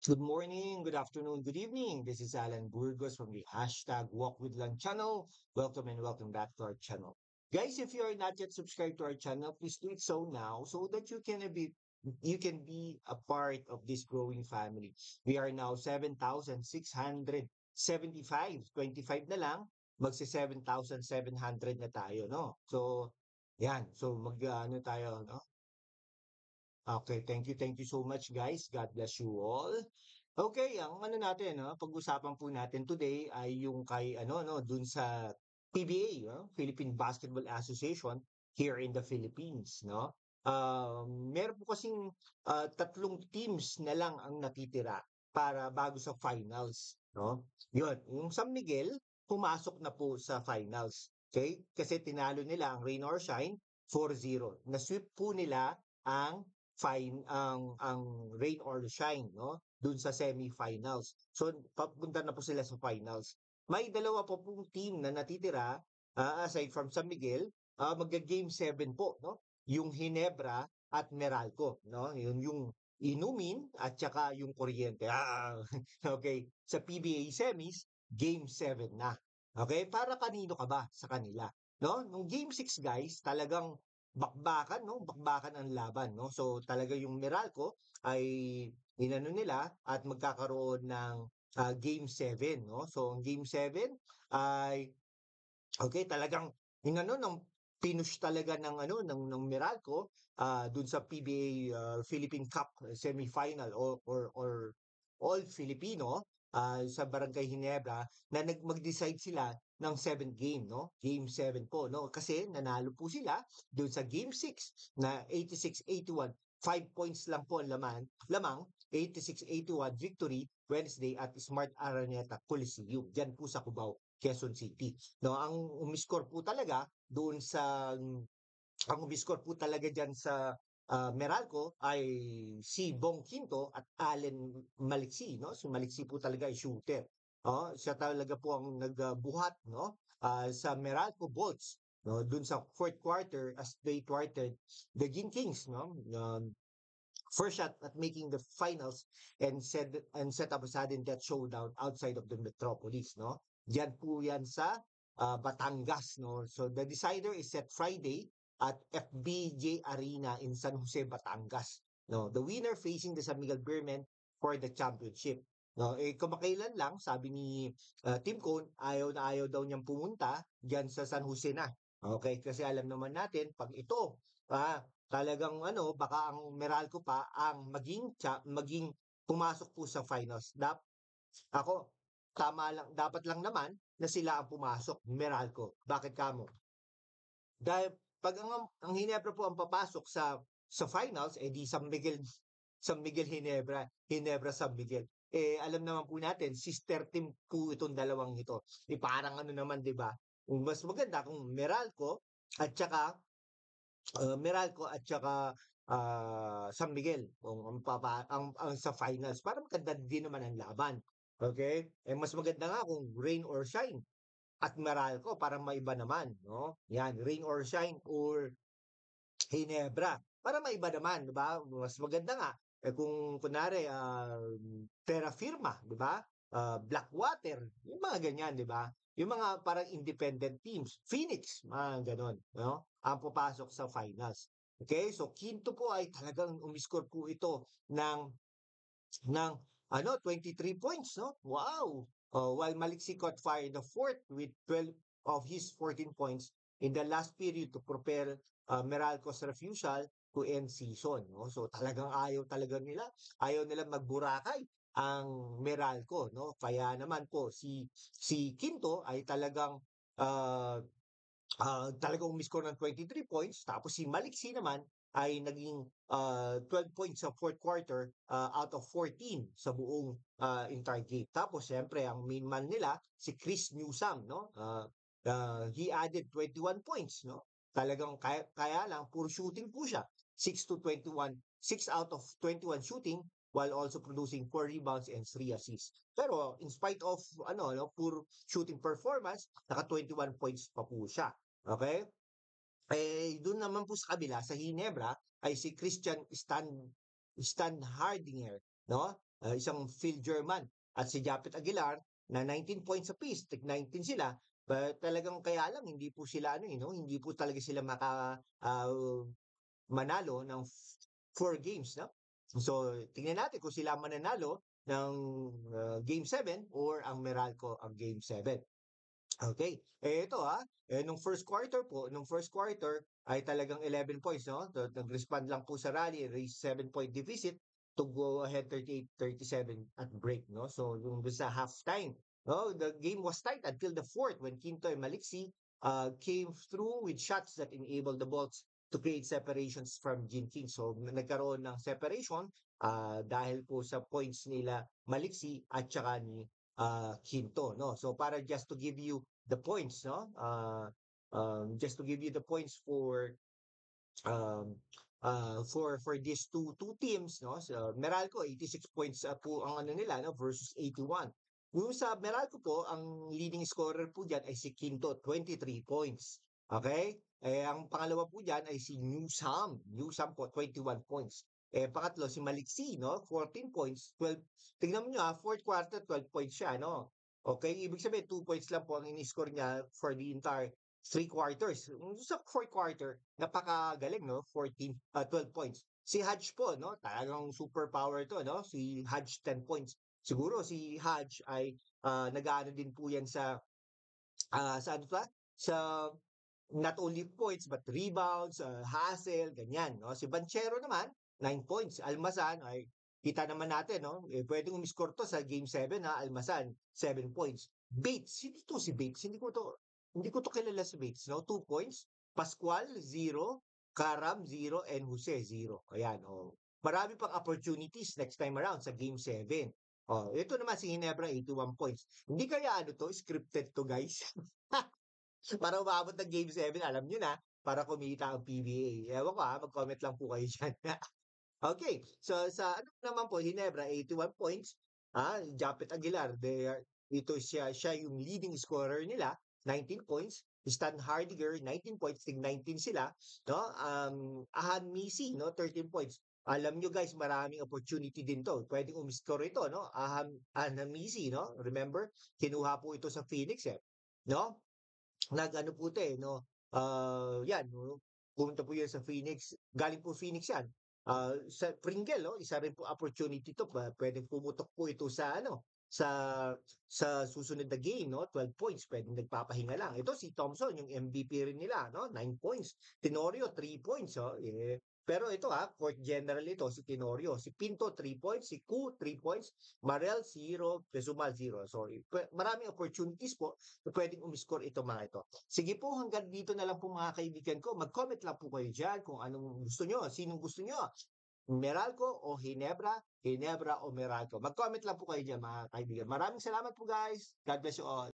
Good morning, good afternoon, good evening. This is Alan Burgos from the hashtag Walk with Lang channel. Welcome and welcome back to our channel. Guys, if you are not yet subscribed to our channel, please do it so now so that you can be a part of this growing family. We are now 7,675. 25 na lang, magsi 7,700 na tayo, no? So, yan. So, ano tayo, no? Okay, thank you so much guys. God bless you all. Okay, ang ano natin, no, pag-usapan po natin today ay yung kay ano no, dun sa PBA, no, Philippine Basketball Association here in the Philippines, no. Meron po kasing tatlong teams na lang ang natitira para bago sa finals, no. Yun, yung San Miguel pumasok na po sa finals. Okay? Kasi tinalo nila ang Rain or Shine 4-0. Na-sweep po nila ang ang Rain or Shine, no? Dun sa semifinals. So papunta na po sila sa finals. May dalawa po pong team na natitira aside from San Miguel, magga-game 7 po, no? Yung Hinebra at Meralco, no? Yun yung Inumin at saka yung Kuryente. Okay. Sa PBA semis, game 7 na. Okay? Para kanino ka ba sa kanila? No? Nung game 6 guys, talagang bakbakan, no? Bakbakan ang laban, no? So talaga yung Meralco ay inano nila at magkakaroon ng game 7, no? So ang game 7 ay okay, talagang inano ng pinush talaga ng ano ng Meralco dun sa PBA Philippine Cup semifinal or All Filipino sa Barangay Ginebra na mag-decide sila ng 7th game, no? Game 7 po, no? Kasi nanalo po sila doon sa Game 6 na 86-81. 5 points lang po ang lamang 86-81 victory Wednesday at Smart Araneta Coliseum. Diyan po sa Cubao, Quezon City. No, ang umiscore po talaga doon sa ang umiscore po talaga diyan sa Meralco ay si Bong Quinto at Allen Maliksi, no? Si Maliksi po talaga ay shooter. Oh, siya talaga po ang nagbuhat, no? Sa Meralco Bolts, no? Doon sa fourth quarter as they thwarted the Gin Kings, no? First shot at making the finals and set up a sudden death showdown outside of the metropolis, no? Diyan po yan sa Batangas, no? So the decider is set Friday at FBJ Arena in San Jose, Batangas. No, the winner facing the San Miguel Beermen for the championship. No, kamakailan lang sabi ni Tim Cone, ayaw na ayaw daw niyang pumunta diyan sa San Jose na. Okay, kasi alam naman natin pag ito talagang ano, baka ang Meralco pa ang maging pumasok po sa finals. Ako, tama lang, dapat lang naman na sila ang pumasok, Meralco. Bakit kamo? Dahil pag ang Hinebra po ang papasok sa finals, eh di San Miguel Hinebra, Hinebra San Miguel. Eh alam naman po natin, sister team po itong dalawang ito. Eh parang ano naman, 'di ba? Mas maganda kung Meralco at saka San Miguel ang sa finals para maganda din naman ang laban. Okay? Eh mas maganda nga kung rain or shine at Meralco para maiba naman, no? Yan, rain or shine or Ginebra para maiba naman, 'di ba? Mas maganda nga eh kung kunari terra firma, 'di ba? Blackwater, yung mga ganyan, 'di ba? Yung mga parang independent teams, Phoenix, mga ganon, no? Ang papasok sa finals. Okay? So Quinto po ay talagang umiscore po ito ng 23 points, no? Wow! While Maliksi caught fire in the fourth with 12 of his 14 points in the last period to prepare Meralco's refusal to end season, no? So talagang ayaw nila magburakay ang Meralco, no? Kaya naman po si Quinto ay uh, talagang umiscore ng 23 points. Tapos si Maliksi naman ay naging 12 points sa fourth quarter out of 14 sa buong entire game. Tapos siyempre ang main man nila si Chris Newsome, no? He added 21 points, no? Talagang kaya lang puro shooting po siya. 6 to 21, 6 out of 21 shooting while also producing 4 rebounds and 3 assists. Pero in spite of poor shooting performance, naka 21 points pa po siya. Okay? Eh, doon naman po sa kabila, sa Hinebra, ay si Christian Stan Hardinger, no? isang Phil German at si Japet Aguilar na 19 points apiece, tig 19 sila. But talagang kaya lang hindi po sila ano, hindi po talaga sila manalo ng 4 games, no? So, tingnan natin kung sila mananalo ng Game 7 or ang Meralco ang Game 7. Okay. Ito nung first quarter ay talagang 11 points, no? Nag-respond lang po sa rally, raise 7-point deficit to go ahead 38-37 at break, no? So, yung sa halftime, no, the game was tight until the fourth when Quinto and Maliksi came through with shots that enabled the Bolts to create separations from Gin King. So, nagkaroon ng separation dahil po sa points nila Maliksi at saka ni Quinto, no? So para just to give you the points, no? Just to give you the points um, for these two teams, no? So Meralco 86 points po ang ano nila, no, versus 81. Yung sa Meralco po, ang leading scorer po diyan ay si Quinto, 23 points. Okay? Ang pangalawa po diyan ay si Newsam. Newsam po 21 points. Pangatlo si Maliksi, no? 14 points, 12. Tingnan mo niyo fourth quarter 12 points siya, no? Okay, ibig sabihin 2 points lang po ang ini-score niya for the entire 3 quarters. Sa fourth quarter, napakagaling, no? 12 points. Si Hodge po, no? Talagang superpower to, no? Si Hodge 10 points. Siguro si Hodge ay nag-aano din po yan sa ano pa? Sa not only points but rebounds, hustle, ganyan, no? Si Banchero naman, 9 points. Almasan ay kita naman natin, no? Pwedeng umiscore to sa game 7 Almasan, 7 points. Bates, hindi to si Bates, hindi ko to kilala si Bates, no? 2 points. Pascual, 0. Karam, 0. And Jose, 0. Ayan, oh. Marami pang opportunities next time around sa game 7. Oh, ito naman si Ginebra, 81 points. Hindi kaya ano to, scripted to, guys. Para umabot ng Game 7, alam niyo na, para kumita ang PBA. Ewan ko mag-comment lang po kayo dyan. Okay, so sa ano naman po, Ginebra, 81 points. Japet Aguilar, siya yung leading scorer nila, 19 points. Stan Hardiger, 19 points, tig 19 sila. No? Ahan Misi, no? 13 points. Alam nyo guys, maraming opportunity din to. Pwedeng umiscore ito, no? Ahan Misi, no? Remember, kinuha po ito sa Phoenix, no? Nag-ano po 'to, no, yan, no, pumunta po yan sa Phoenix. Galing po Phoenix yan. Sa Pringle, no, isa rin po opportunity 'to, puwedeng pumutok po ito sa ano, sa susunod na game, no, 12 points, puwedeng nagpapahinga lang. Ito si Thompson, yung MVP rin nila, no, 9 points. Tenorio, 3 points, pero ito fourth general ito, si Tenorio. Si Pinto, 3 points. Si Ku, 3 points. Marel, 0. Pesumal, 0. Sorry. Maraming opportunities po na pwedeng umiscore ito mga ito. Sige po, hanggang dito na lang po mga kaibigan ko. Mag-comment lang po kayo dyan kung anong gusto nyo. Sinong gusto nyo? Meralco o Ginebra? Ginebra o Meralco? Mag-comment lang po kayo dyan mga kaibigan. Maraming salamat po guys. God bless you all.